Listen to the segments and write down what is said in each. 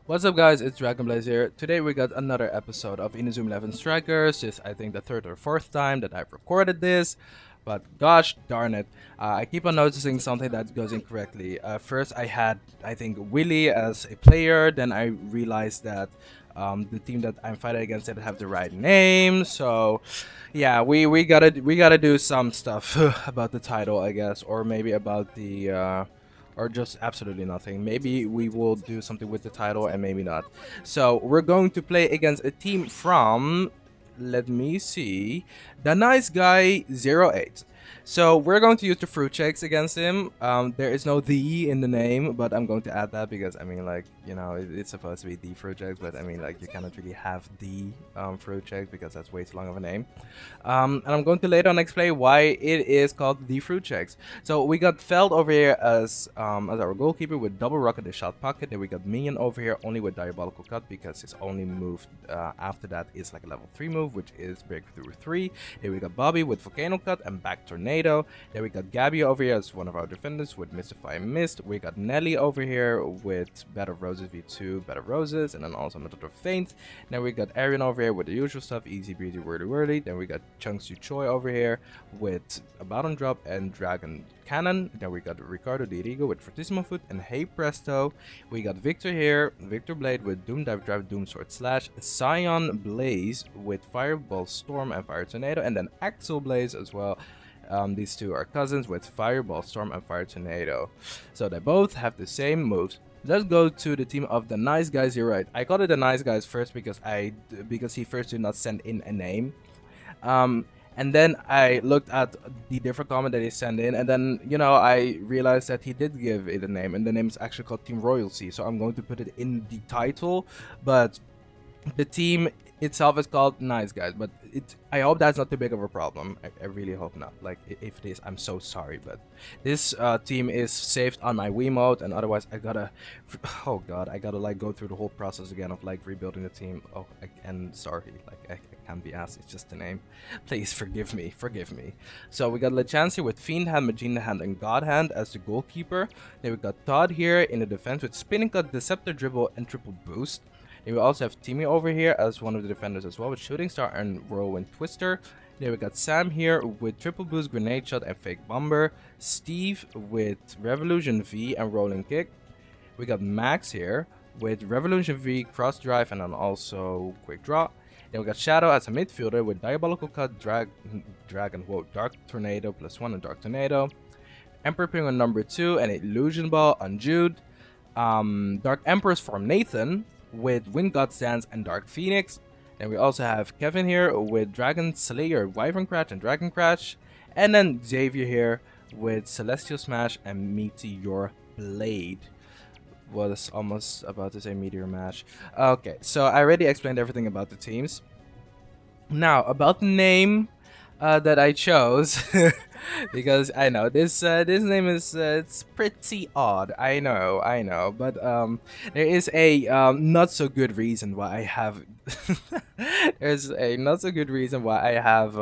What's up guys, it's DragonBlaze here. Today we got another episode of Inazuma 11 Strikers. This I think the third or fourth time that I've recorded this. But gosh darn it, I keep on noticing something that goes incorrectly. First I had, I think, Willy as a player, then I realized that the team that I'm fighting against didn't have the right name. So yeah, we gotta do some stuff about the title, I guess, or maybe about the or just absolutely nothing. Maybe we will do something with the title and maybe not. So we're going to play against a team from, let me see, DNice Guy 08. So we're going to use the Fruitshakes against him. There is no "the" in the name, but I'm going to add that because I mean, like, you know, it's supposed to be the Fruitshakes, but I mean, like, you cannot really have the Fruitshakes because that's way too long of a name. And I'm going to later on explain why it is called the Fruitshakes. So we got Feld over here as our goalkeeper with double rocket and shot pocket. Then we got Minion over here only with diabolical cut because his only move after that is like a level 3 move, which is breakthrough 3. Then we got Bobby with volcano cut and back tornado. Then we got Gabby over here as one of our defenders with Mystify Mist. We got Nelly over here with Bed of Roses v2, Bed of Roses, and then also Method of Feint. Then we got Arian over here with the usual stuff, easy breezy, wordy wordy. Then we got Chungsu Choi over here with a bottom drop and Dragon Cannon. Then we got Ricardo Dirigo with Fortissimo Foot and Hey Presto. We got Victor here, Victor Blade with Doom Dive Drive, Doom Sword Slash, Scion Blaze with Fireball Storm and Fire Tornado, and then Axel Blaze as well. These two are cousins with Fireball Storm and Fire Tornado. So they both have the same moves. Let's go to the team of DNice Guys. You're right. I called it DNice Guys first because he first did not send in a name. And then I looked at the different comment that he sent in, and then, you know, I realized that he did give it a name, and the name is actually called Team Royalty. So I'm going to put it in the title, but the team itself is called Nice Guys. But I hope that's not too big of a problem. I really hope not. Like, if it is, I'm so sorry, but this team is saved on my Wiimote, and otherwise I gotta, oh god, I gotta like go through the whole process again of like rebuilding the team. Oh, and sorry, like I can't be asked, it's just the name. Please forgive me, forgive me. So we got Lechance here with Fiend Hand, Magina Hand, and God Hand as the goalkeeper. Then we got Todd here in the defense with Spinning Cut, Deceptor Dribble, and Triple Boost. Then we also have Timmy over here as one of the defenders as well with Shooting Star and Whirlwind Twister. Then we got Sam here with Triple Boost, Grenade Shot, and Fake Bomber. Steve with Revolution V and Rolling Kick. We got Max here with Revolution V, Cross Drive, and then also Quick Draw. Then we got Shadow as a midfielder with Diabolical Cut, Dark Tornado +1 and Dark Tornado. Emperor Penguin number 2 and Illusion Ball on Jude. Dark Empress from Nathan with Wind God Stance and Dark Phoenix. And we also have Kevin here with Dragon Slayer, Wyvern Crash, and Dragon Crash. And then Xavier here with Celestial Smash and Meteor Blade. Was almost about to say Meteor Mash. Okay, so I already explained everything about the teams. Now, about the name that I chose, because I know this name is it's pretty odd. I know, but there is a not so good reason why I have there's a not so good reason why I have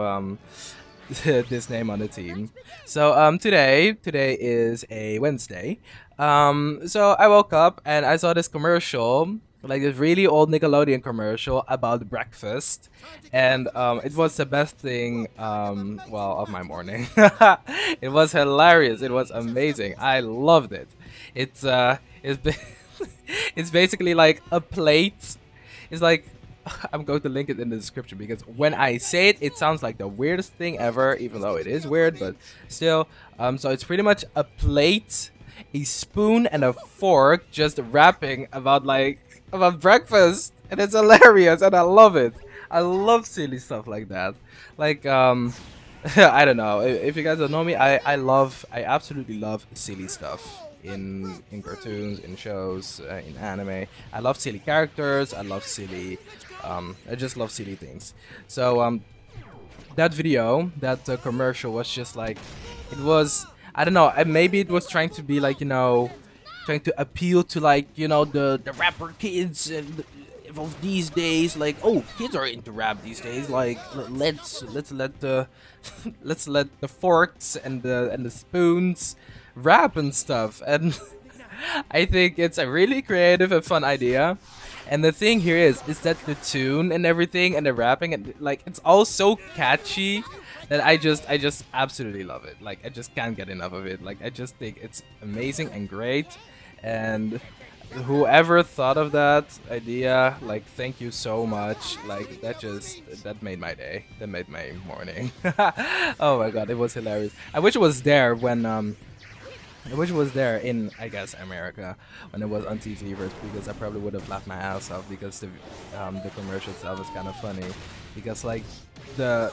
this name on the team. So today is a Wednesday. So I woke up and I saw this commercial, like this really old Nickelodeon commercial about breakfast, and it was the best thing well, of my morning. It was hilarious, it was amazing, I loved it. It's it's basically like a plate. It's like, I'm going to link it in the description because when I say it, it sounds like the weirdest thing ever, even though it is weird, but still. So it's pretty much a plate, a spoon, and a fork just rapping about breakfast, and it's hilarious, and I love it. I love silly stuff like that. Like, I don't know if you guys don't know me, I absolutely love silly stuff in cartoons, in shows, in anime. I love silly characters. I love silly I just love silly things. So that video, that commercial was just like, it was, I don't know, maybe it was trying to be like, you know, trying to appeal to, like, you know, the rapper kids and of these days. Like, oh, kids are into rap these days, like, let's let the let's let the forks and the spoons rap and stuff. And I think it's a really creative and fun idea. And the thing here is that the tune and everything and the rapping and like it's all so catchy that I just absolutely love it. Like I just can't get enough of it. Like I just think it's amazing and great. And whoever thought of that idea, like thank you so much. Like that made my day. That made my morning. Oh my god, it was hilarious. I wish it was there when I wish it was there in, I guess, America when it was on TV first, because I probably would have laughed my ass off because the commercial itself was kind of funny, because like the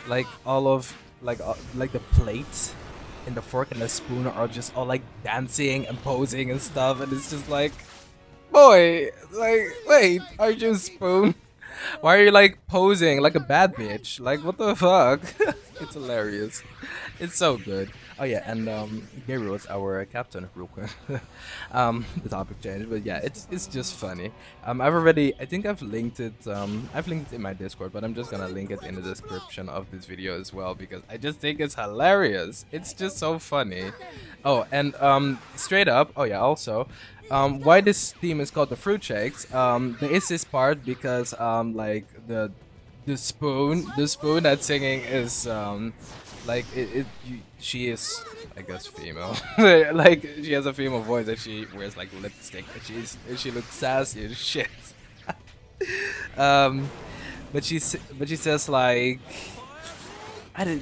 like all of like the plates and the fork and the spoon are just all like dancing and posing and stuff, and it's just like, boy, like wait, aren't you a spoon? Why are you like posing like a bad bitch? Like what the fuck? It's hilarious. It's so good. Oh yeah, and Gabriel is our captain, real quick. The topic changed, but yeah, it's just funny. I think I've linked it. I've linked it in my Discord, but I'm just gonna link it in the description of this video as well because I just think it's hilarious. It's just so funny. Oh, and straight up. Oh yeah, also. Why this theme is called the Fruitshakes? There is this part because like the spoon that's singing is like she is, I guess, female. Like she has a female voice and she wears like lipstick and she looks sassy as shit. But she says like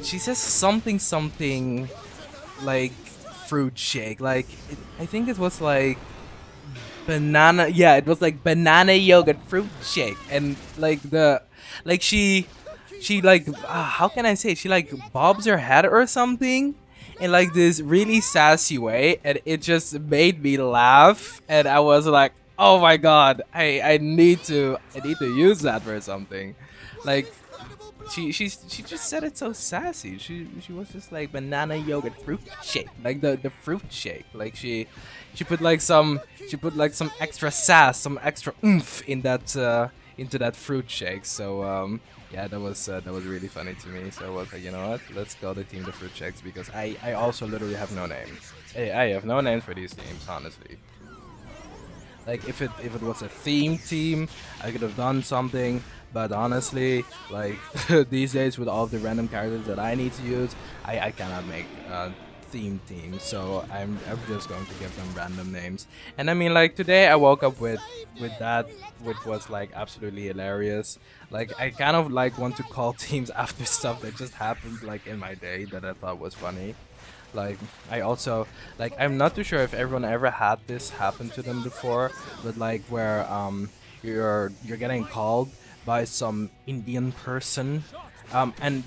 she says something like fruit shake, like I think it was like banana, yeah, it was like banana yogurt fruit shake, and like she like how can I say, she like bobs her head or something in like this really sassy way, and it just made me laugh, and I was like, oh my god, I need to use that for something. Like she just said it so sassy. She was just like banana yogurt fruit shake, like the fruit shake. Like she put like some extra sass, some extra oomph in that into that fruit shake. So yeah, that was really funny to me. So I was like, you know what? Let's call the team the Fruitshakes because I also literally have no names. I have no names for these teams, honestly. Like if it was a theme team, I could have done something. But honestly, like these days with all of the random characters that I need to use, I cannot make theme teams. So I'm just going to give them random names. And I mean, like today I woke up with that, which was like absolutely hilarious. Like I kind of like want to call teams after stuff that just happened like in my day that I thought was funny. Like I also like, I'm not too sure if everyone ever had this happen to them before, but like where you're getting called by some Indian person, and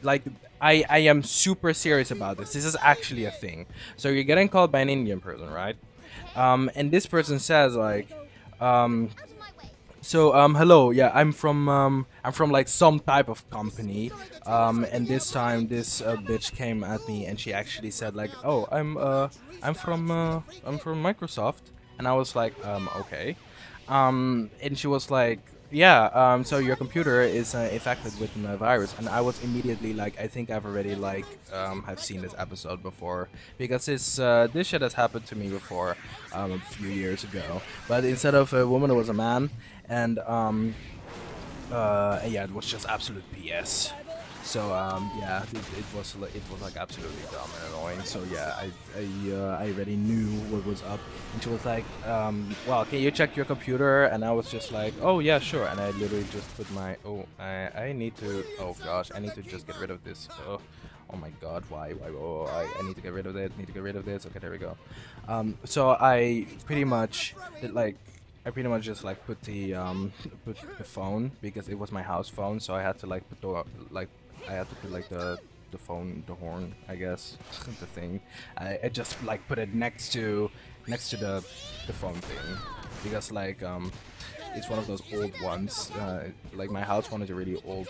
like I am super serious about this. This is actually a thing. So you're getting called by an Indian person, right? And this person says like, so hello, yeah, I'm from like some type of company, and this time this bitch came at me and she actually said like, oh, I'm from Microsoft, and I was like, okay, and she was like, yeah, so your computer is infected with a virus, and I was immediately like, I think I've already like have seen this episode before because this shit has happened to me before a few years ago, but instead of a woman it was a man, and yeah, it was just absolute BS. So yeah, it was like absolutely dumb and annoying. So yeah, I already knew what was up, and she was like, well, can you check your computer? And I was just like, oh yeah, sure. And I literally just put my, oh, I need to, oh gosh, I need to just get rid of this. Oh my god, why, oh, I need to get rid of it, okay, there we go. So I pretty much did like, I pretty much just like put the phone, because it was my house phone, so I had to like put the the phone, the horn, I guess, the thing. I just like put it next to the phone thing, because like it's one of those old ones. Like my house phone is a really old,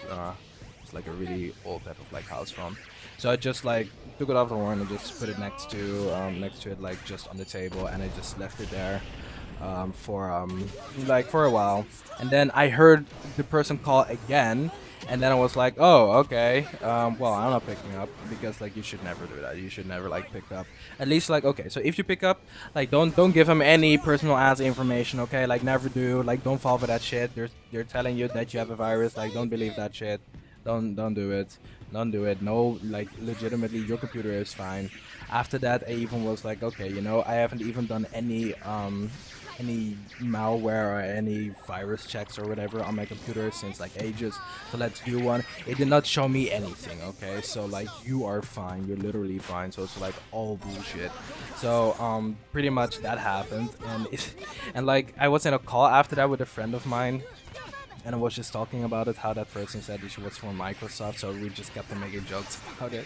it's like a really old type of like house phone. So I just like took it off the horn and just put it next to it, like just on the table, and I just left it there for a while. And then I heard the person call again, And then I was like, oh, okay. Well, I'm not picking up because like you should never do that. You should never like pick up. At least like okay. So if you pick up, like don't give him any personal ass information. Okay, like never do. Like don't fall for that shit. They're telling you that you have a virus. Like don't believe that shit. Don't do it. Don't do it. No, like legitimately, your computer is fine. After that, I even was like, okay, you know, I haven't even done any malware or any virus checks or whatever on my computer since like ages. So let's do one. It did not show me anything. Okay, so like you are fine. You're literally fine. So it's like all bullshit. So pretty much that happened, and and like I was in a call after that with a friend of mine. And I was just talking about it, how that person said that she was from Microsoft, so we just kept on making jokes about it.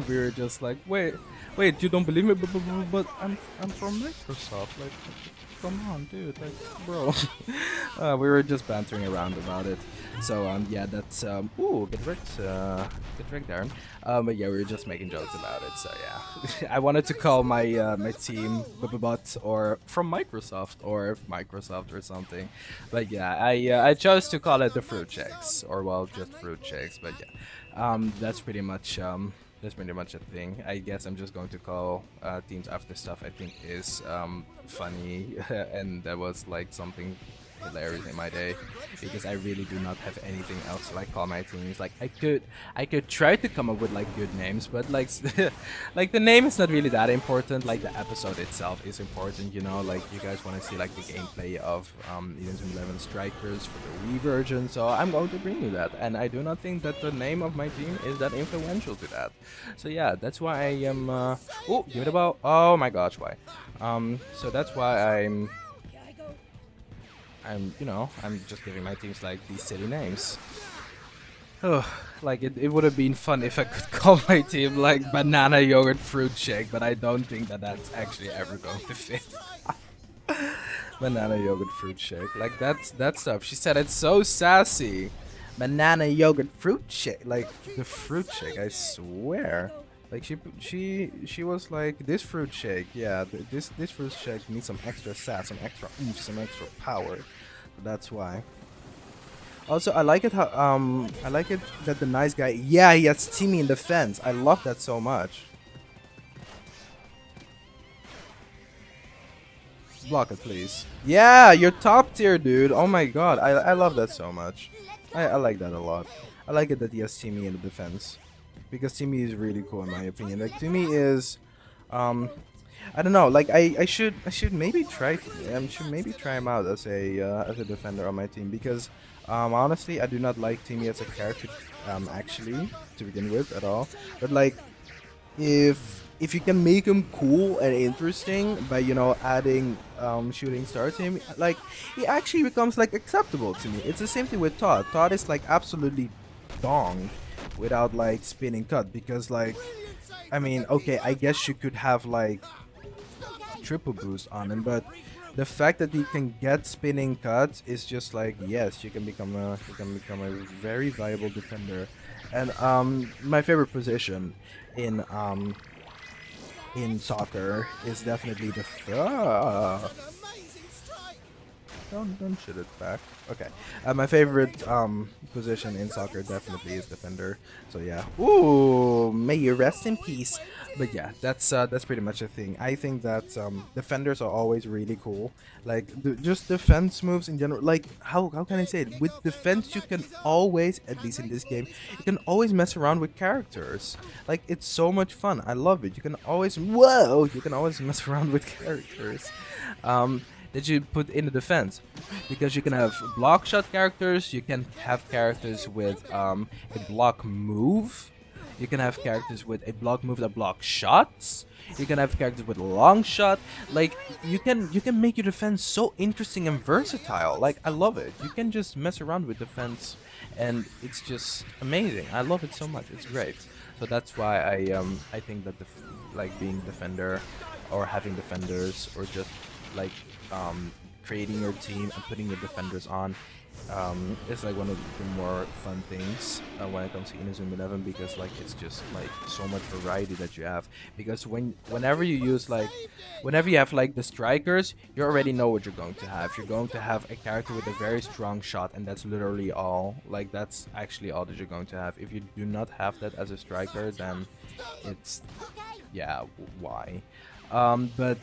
We were just like, wait, you don't believe me, but I'm from Microsoft, like, come on, dude, like, bro. We were just bantering around about it. So yeah, that's ooh, get wrecked, Darren. But yeah, we were just making jokes about it. So yeah, I wanted to call my my team Bubba or from Microsoft or something. But yeah, I chose to call it the Fruitshakes, or well, just Fruitshakes. But yeah, that's pretty much a thing. I guess I'm just going to call teams after stuff I think is funny, and that was like something hilarious in my day, because I really do not have anything else to like call my teams. Like I could try to come up with like good names, but like like the name is not really that important. Like the episode itself is important, you know. Like you guys want to see like the gameplay of Inazuma 11 Strikers for the Wii version, so I'm going to bring you that. And I do not think that the name of my team is that influential to that. So yeah, that's why I am. Oh, give me the ball! Oh my gosh, why? So that's why you know, I'm just giving my teams like these silly names. Oh, like it would have been fun if I could call my team like Banana Yogurt Fruit Shake, but I don't think that that's actually ever going to fit. Banana Yogurt Fruit Shake, like that stuff. She said it's so sassy. Banana Yogurt Fruit Shake, like the fruit shake. I swear. Like she was like, this fruit shake, yeah, this fruit shake needs some extra sass, some extra oomph, some extra power. That's why. Also, I like it how I like it that the nice guy, yeah, he has Timmy in defense. I love that so much. Block it, please. Yeah, you're top tier, dude. Oh my god, I love that so much. I like that a lot. I like it that he has Timmy in the defense, because Timmy is really cool in my opinion. Like Timmy is, I don't know. Like I should maybe try him out as a defender on my team, because honestly I do not like Timmy as a character actually to begin with at all. But like if you can make him cool and interesting by, you know, adding shooting star to him, like he actually becomes like acceptable to me. It's the same thing with Todd. Todd is like absolutely dong without like spinning cut, because like I mean, okay, I guess you could have like triple boost on him, but the fact that he can get spinning cuts is just like, yes, you can become a very viable defender. And my favorite position in soccer is definitely the don't shoot it back. Okay. My favorite position in soccer definitely is defender. So yeah. Ooh, may you rest in peace. But yeah, that's pretty much a thing. I think that defenders are always really cool. Like just defense moves in general. Like how can I say it? With defense, you can always, at least in this game, you can always mess around with characters. Like it's so much fun. I love it. You can always you can always mess around with characters. That you put in the defense, because you can have block shot characters, you can have characters with a block move, you can have characters with a block move that blocks shots, you can have characters with a long shot. Like you can make your defense so interesting and versatile. Like I love it. You can just mess around with defense and it's just amazing. I love it so much. It's great. So that's why I think that like being defender or having defenders or just like creating your team and putting your defenders on is like one of the more fun things when it comes to Inazuma 11, because like it's just like so much variety that you have. Because whenever you use like whenever you have like the strikers, you already know what you're going to have. You're going to have a character with a very strong shot, and that's literally all. Like that's actually all that you're going to have. If you do not have that as a striker, then it's yeah, why? But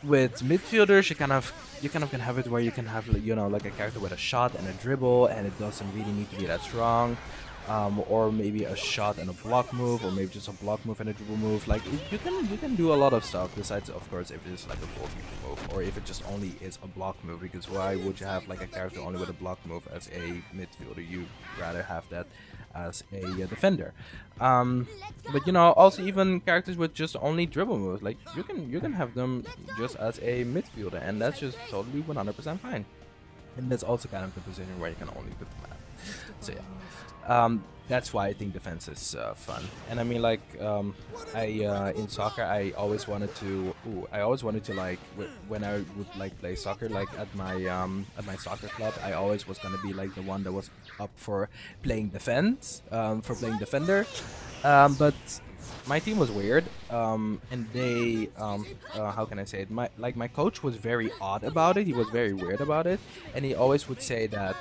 with midfielders, you kind of can have it where you can have, you know, like a character with a shot and a dribble, and it doesn't really need to be that strong. Or maybe a shot and a block move, or maybe just a block move and a dribble move. Like you can do a lot of stuff besides, of course, if it's like a goalkeeper move, or if it just only is a block move. Because why would you have like a character only with a block move as a midfielder? You rather have that as a defender. But you know, also even characters with just only dribble moves, like you can have them just as a midfielder, and that's just totally 100% fine. And that's also kind of the position where you can only put them at. So yeah, that's why I think defense is fun. And I mean, like, in soccer, I always wanted to like when I would like play soccer, like at my soccer club, I always was gonna be like the one that was up for playing defense, for playing defender. But my team was weird, and they, how can I say it? My coach was very odd about it. He was very weird about it, and he always would say that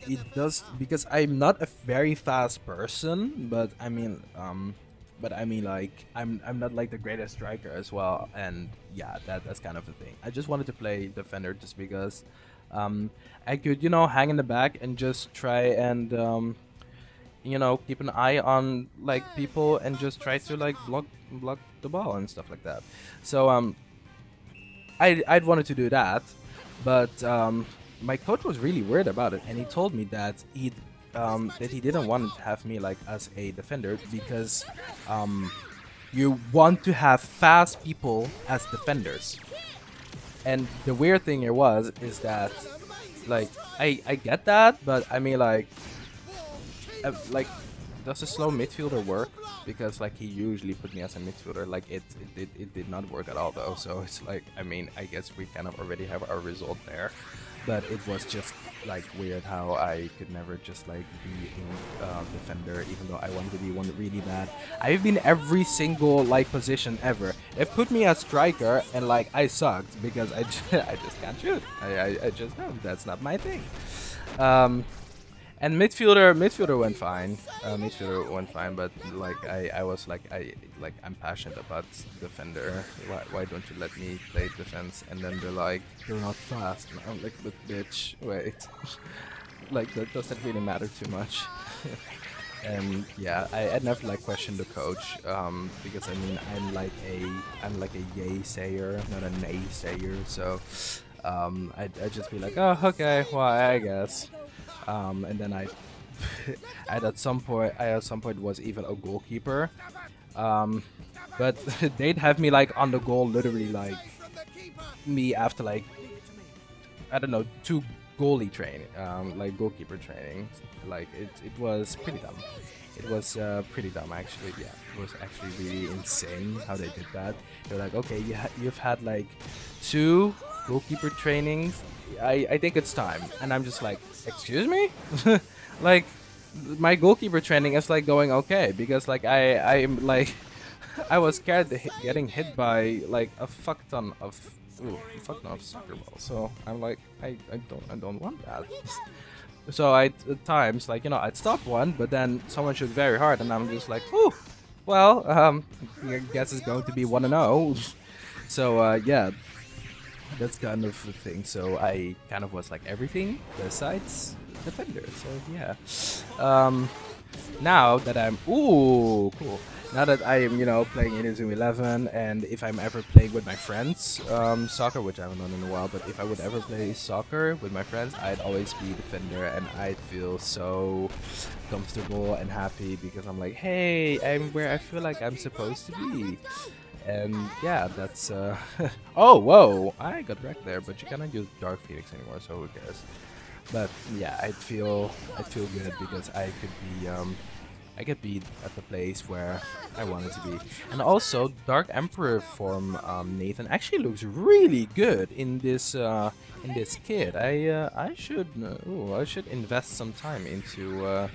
it does, because I'm not a very fast person, but I mean, like I'm not like the greatest striker as well, and yeah, that's kind of the thing. I just wanted to play defender just because I could, you know, hang in the back and just try and you know, keep an eye on like people and just try to like block the ball and stuff like that. So I'd wanted to do that, but my coach was really weird about it, and he told me that he didn't want to have me like as a defender because you want to have fast people as defenders. And the weird thing here is that like I get that, but I mean like does a slow midfielder work? Because like he usually put me as a midfielder. Like it did not work at all though. So it's like, I mean, I guess we kind of already have our result there, but it was just like weird how I could never just like be in defender, even though I wanted to be one really bad. I've been every single like position ever. It put me as striker, and like I sucked because I just can't shoot. I just know that's not my thing. And midfielder went fine. Midfielder went fine, but like I was like I'm passionate about defender. Why don't you let me play defense? And then they're like, you're not fast. And I'm like, but bitch, wait. Like that doesn't really matter too much. And yeah, I never like questioned the coach, because I mean I'm like a yay sayer, not a nay sayer. So I'd just be like, oh okay, well I guess. And then I at some point was even a goalkeeper, but they'd have me like on the goal, literally like me after like I don't know 2 goalie training, like goalkeeper training. Like it was pretty dumb. It was pretty dumb actually. Yeah, it was actually really insane how they did that. They're like, okay, you've had like 2 goalkeeper trainings. I think it's time. And I'm just like, excuse me? Like my goalkeeper training is like going okay, because like I'm like I was scared getting hit by like a fuck ton of soccer balls. So I'm like I don't want that. So at times, like, you know, I'd stop one, but then someone shoot very hard, and I'm just like, whew, well, I guess it's going to be 1-0. So yeah, that's kind of the thing. So I kind of was like everything besides defender. So yeah. Now that I'm cool. Now that I am, you know, playing Inazuma 11, and if I'm ever playing with my friends soccer, which I haven't done in a while, but if I would ever play soccer with my friends, I'd always be defender, and I'd feel so comfortable and happy because I'm like, hey, I'm where I feel like I'm supposed to be. And yeah, that's oh whoa, I got wrecked there, but you cannot use Dark Phoenix anymore, so who cares. But yeah, I'd feel good because I I could be at the place where I wanted to be. And also, Dark Emperor form Nathan actually looks really good in this kit. I should invest some time into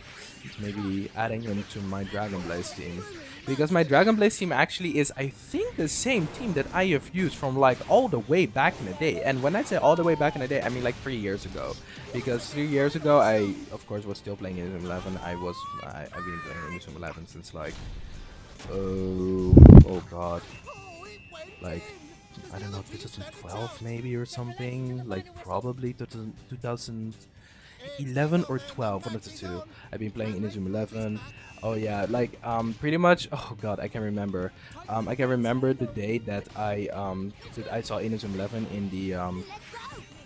maybe adding him to my Dragon Blaze team. Because my Dragon Blaze team actually is, I think, the same team that I have used from like all the way back in the day. And when I say all the way back in the day, I mean like 3 years ago. Because 3 years ago, I of course was still playing Inazuma 11. I've been playing Inazuma 11 since like, oh god, like I don't know, 2012 maybe or something. Like probably 2011 or 12, one of the two. I've been playing Inazuma 11. Oh yeah, like pretty much. Oh god, I can remember. I can remember the day that I saw Inazuma 11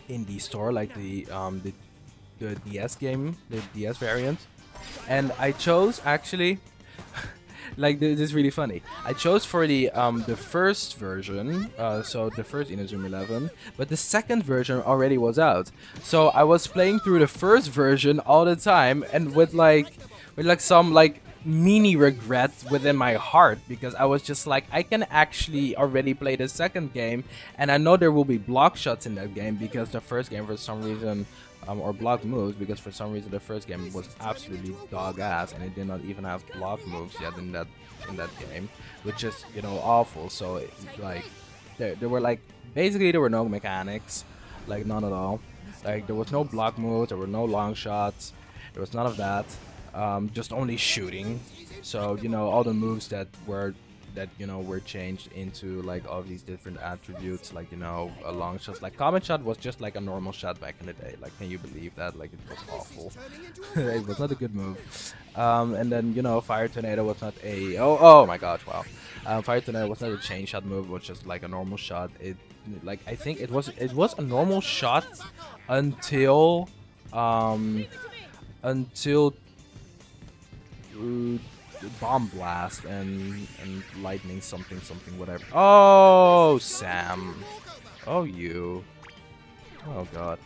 in the store, like the DS game, the DS variant, and I chose actually. Like this is really funny. I chose for the first version, so the first Inazuma 11, but the second version already was out. So I was playing through the first version all the time, and with some like mini regret within my heart, because I was just like, I can actually already play the second game, and I know there will be block shots in that game because the first game for some reason. Or block moves, because for some reason the first game was absolutely dog ass and it did not even have block moves yet in that game, which is, you know, awful. So like there were like basically there were no mechanics, like none at all. Like there was no block moves, there were no long shots, there was none of that. Just only shooting. So you know, all the moves that were changed into like all these different attributes, like, you know, a long shot, like comet shot was just like a normal shot back in the day. Like, can you believe that? Like, it was awful. It was not a good move. And then, you know, fire tornado was not a oh my gosh, wow. Fire tornado was not a chain shot move, it was just like a normal shot. It, like, I think it was a normal shot until bomb blast and lightning something whatever. Oh, Sam. Oh, you. Oh god.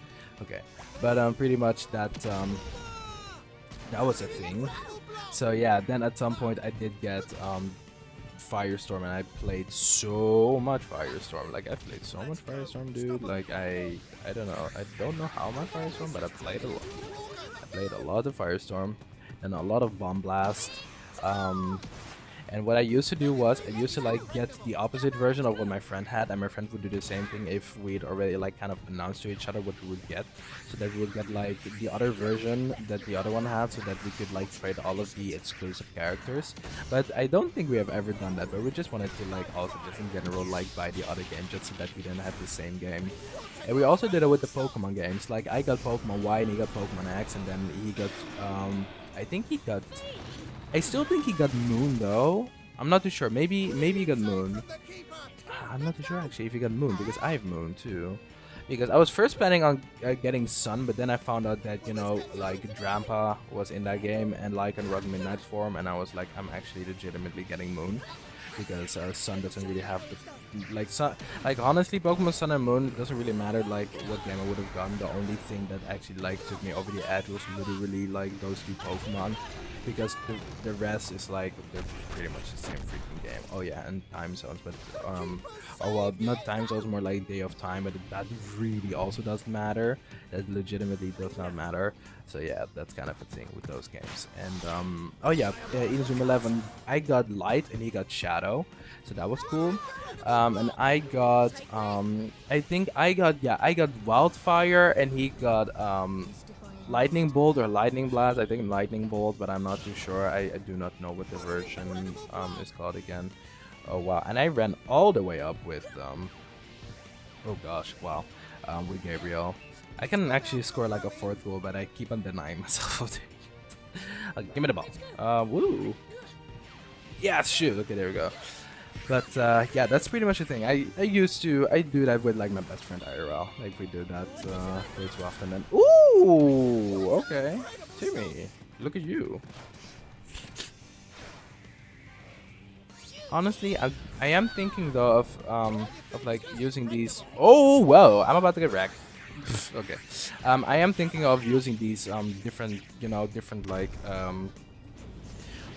Okay, but pretty much that was a thing. So yeah, then at some point I did get Firestorm, and I played so much Firestorm. Like, I played so much Firestorm, dude. Like, I don't know how much Firestorm, but I played a lot. I played a lot of Firestorm and a lot of Bomb Blast. And what I used to do was I used to like get the opposite version of what my friend had, and my friend would do the same thing if we'd already like kind of announced to each other what we would get, so that we would get like the other version that the other one had, so that we could like trade all of the exclusive characters. But I don't think we have ever done that, but we just wanted to like also just in general like buy the other game just so that we didn't have the same game. And we also did it with the Pokemon games. Like, I got Pokemon Y and he got Pokemon X, and then he got I still think he got Moon though. I'm not too sure. Maybe he got Moon. I'm not too sure actually if he got Moon, because I have Moon too. Because I was first planning on getting Sun, but then I found out that, you know, like Drampa was in that game and like in Rock Midnight form, and I was like, I'm actually legitimately getting Moon, because Sun doesn't really have the like Sun. Like, honestly, Pokemon Sun and Moon, it doesn't really matter like what game I would have gotten. The only thing that actually like took me over the edge was literally like those two Pokemon. Because the rest is like, they're pretty much the same freaking game. Oh yeah, and time zones, but oh well, not time zones, more like Day of Time, but that really also doesn't matter. That legitimately does not matter. So yeah, that's kind of a thing with those games. And oh yeah, Inazuma 11, I got Light and he got Shadow, so that was cool. And I got I think I got Wildfire, and he got Lightning Bolt or Lightning Blast. I think Lightning Bolt, but I'm not too sure. I do not know what the version is called again. Oh wow, and I ran all the way up with oh gosh, wow, with Gabriel. I can actually score like a 4th goal, but I keep on denying myself of it. Give me the ball. Woo. Yes, shoot. Okay, there we go. But yeah, that's pretty much the thing. I do that with like my best friend IRL. Like, we do that way too often. And ooh, okay, Timmy, look at you. Honestly, I am thinking though of like using these. Oh whoa, I'm about to get wrecked. Okay, I am thinking of using these different like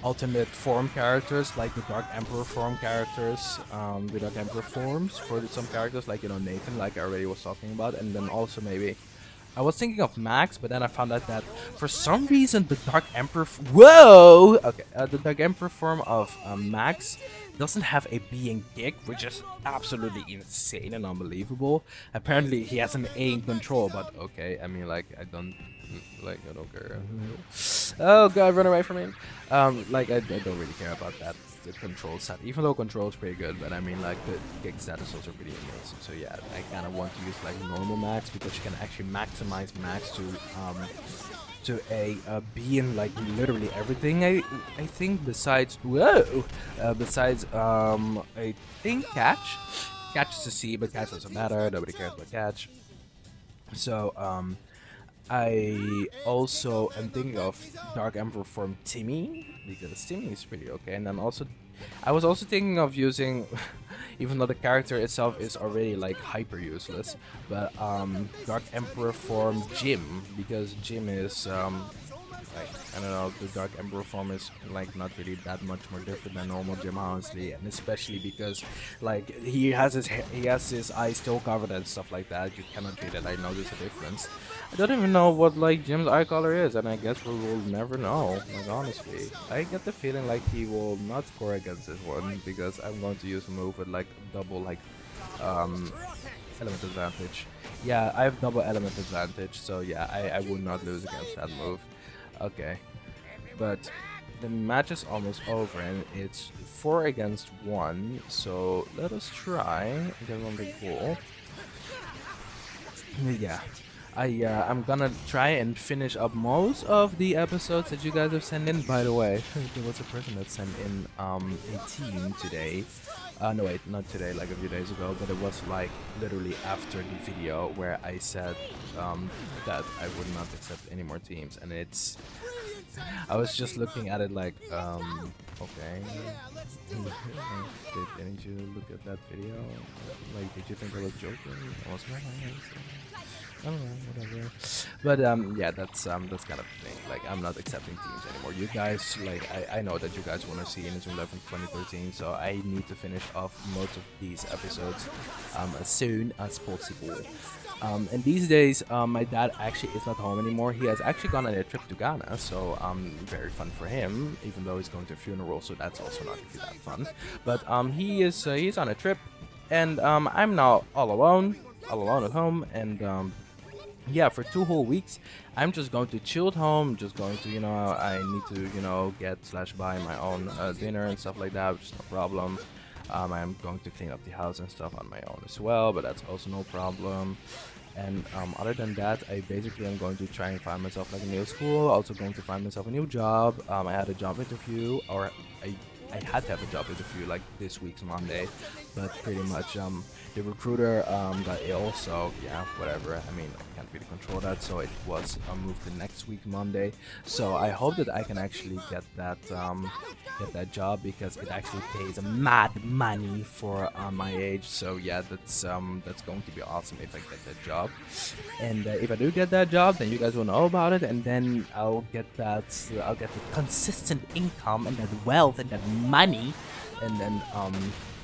alternate form characters, like the Dark Emperor form characters, the Dark Emperor forms for some characters, like, you know, Nathan, like I already was talking about, and then also maybe I was thinking of Max, but then I found out that for some reason the Dark Emperor whoa! Okay, the Dark Emperor form of Max doesn't have a being kick, which is absolutely insane and unbelievable. Apparently he has an A in control, but okay, I mean, like, I don't care. Oh god, run away from me. Like, I don't really care about that, the control set, even though control is pretty good, but I mean, like, the kick stat is also pretty amazing. So yeah, I kind of want to use like normal Max, because you can actually maximize Max to a be in like literally everything. I think besides besides I think catch is a C, but catch doesn't matter. Nobody cares about catch. So I also am thinking of Dark Emperor form Timmy, because Timmy is pretty okay, and then also I was also thinking of using, even though the character itself is already like hyper useless, but Dark Emperor form Jim, because Jim is like, I don't know, the Dark Emperor form is like not really that much more different than normal Jim, honestly, and especially because like he has his eyes still covered and stuff like that. You cannot read it. I notice a difference. I don't even know what like Jim's eye color is, and I guess we will never know. Like, honestly, I get the feeling like he will not score against this one, because I'm going to use a move with like double like element advantage. Yeah, I have double element advantage, so yeah, I will not lose against that move. Okay, but the match is almost over, and it's 4 against 1, so let us try get on the goal. Yeah, I'm gonna try and finish up most of the episodes that you guys have sent in. By the way, there was a person that sent in a team today. No wait, not today, like a few days ago, but it was like literally after the video where I said that I would not accept any more teams, and it's I was just looking at it like okay. Didn't you look at that video? Like, did you think I was joking? I was not. Alright, whatever. But yeah, that's kind of the thing. Like, I'm not accepting teams anymore. You guys, like, I know that you guys want to see Inazuma 11 2013, so I need to finish off most of these episodes as soon as possible. And these days, my dad actually is not home anymore. He has actually gone on a trip to Ghana, so very fun for him. Even though he's going to a funeral, so that's also not really that fun. But he's on a trip, and I'm now all alone at home, and yeah, for 2 whole weeks, I'm just going to chill at home, just going to, you know, I need to, you know, buy my own dinner and stuff like that, which is no problem. I'm going to clean up the house and stuff on my own as well, but that's also no problem. And other than that, I basically am going to try and find myself like a new school, also going to find myself a new job. I had a job interview, or I had to have a job interview like this week's Monday, but pretty much the recruiter got ill, so yeah, whatever. I mean, I can't really control that, so it was moved to next week Monday. So I hope that I can actually get that job, because it actually pays mad money for my age. So yeah, that's going to be awesome if I get that job. And if I do get that job, then you guys will know about it, and then I'll get the consistent income and that wealth and that money, and then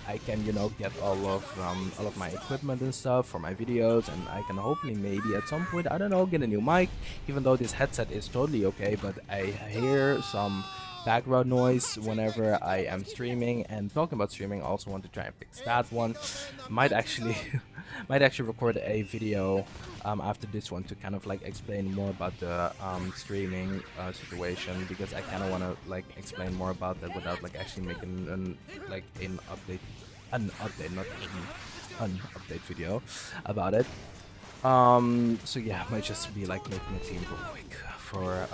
I can, you know, get all of my equipment and stuff for my videos, and I can hopefully maybe at some point, I don't know, get a new mic, even though this headset is totally okay, but I hear some background noise whenever I am streaming. And talking about streaming, I also want to try and fix that one. Might actually record a video after this one to kind of like explain more about the streaming situation, because I kind of want to like explain more about that without like actually making an update video about it. So yeah, might just be like making a team real quick for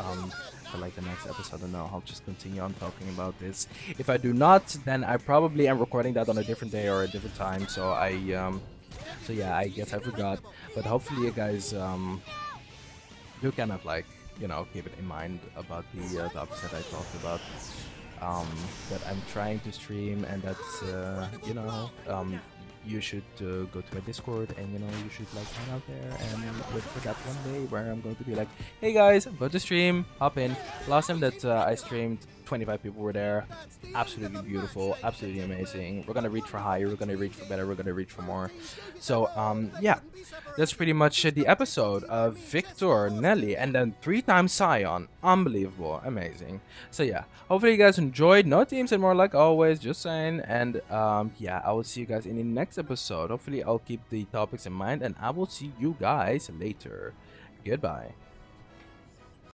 like the next episode. I don't know, I'll just continue on talking about this. If I do not, then I probably am recording that on a different day or a different time, so so yeah, I guess I forgot. But hopefully you guys do kind of like, you know, keep it in mind about the topics that I talked about. That I'm trying to stream, and that's you know, you should go to my Discord, and you know, you should like hang out there and wait for that one day where I'm going to be like, hey guys, I'm going to stream, hop in. Last time that I streamed 25 people were there. Absolutely beautiful, absolutely amazing. We're gonna reach for higher, we're gonna reach for better, we're gonna reach for more. So yeah, that's pretty much the episode of Victor, Nelly, and then 3 times Scion. Unbelievable, amazing. So yeah, hopefully you guys enjoyed. No teams and more like always, just saying. And yeah, I will see you guys in the next episode. Hopefully I'll keep the topics in mind, and I will see you guys later. Goodbye.